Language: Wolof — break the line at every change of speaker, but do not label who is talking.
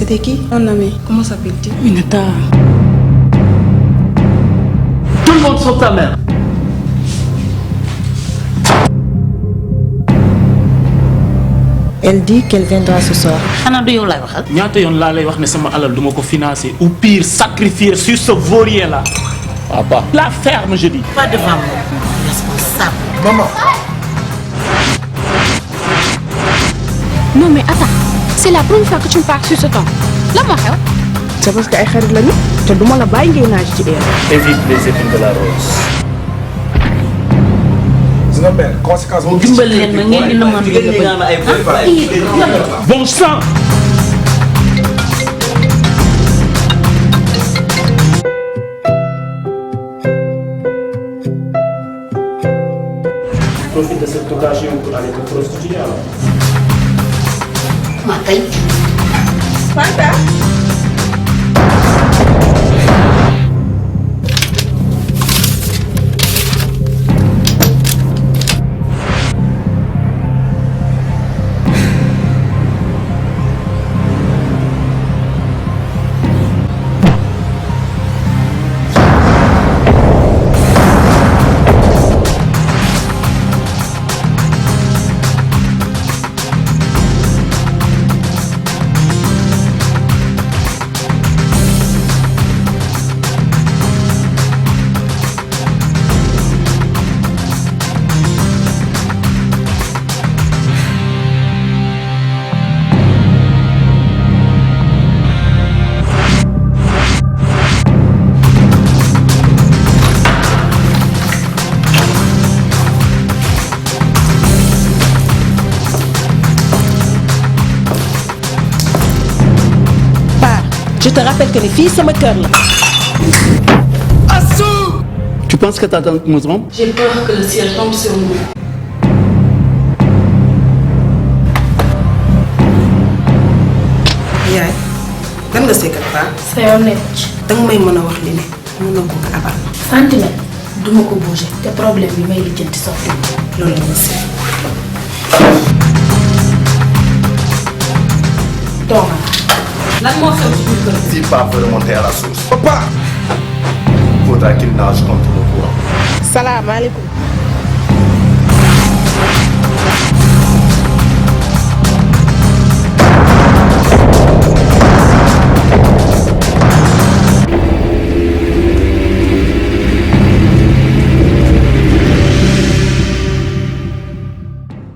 C'était qui? Un ami. Comment s'appelle-t-il?
Minata.
Tout le monde sauf ta mère.
Elle dit qu'elle viendra ce soir.
xanaa du yow laay waxal.
ñaata yoon laa lay wax ne sama alal duma ko financer ou pire sacrifier sur ce vaurien là. Papa. La ferme je dis.
Pas devant moi. Responsable.
Maman.
Non mais attends, c'est la première fois que tu me parles sur ce ton. Là moo xew.
C'est parce que ay xarit lañu te duma la bàyyi ngay naaj ci
Évite les épines de la rose.
gis nga mère conséquence bu
dimbali leen ma ngeen di demande
Bon sang. Profite de cette occasion pour aller te prostituer alors.
ma kay.
Fanta. Je te rappelle que les filles, c'est ma cœur là.
Assou! Tu penses que ta tante me trompe?
J'ai peur que le ciel tombe sur nous.
yaay kan nga sekk ak Faa.
sa yoon nekk ci.
danga may mën a wax li ne mën na ko nga abal ma.
centimètre duma ko bouger te problème bi may lijjanti sotti.
loolu la ma seet.
toogal.
lan moo xew ci biir kër.
Si Pape veut remonter à la source. Papa. Faudra qu'il nage contre le courant.
salaamaaleykum.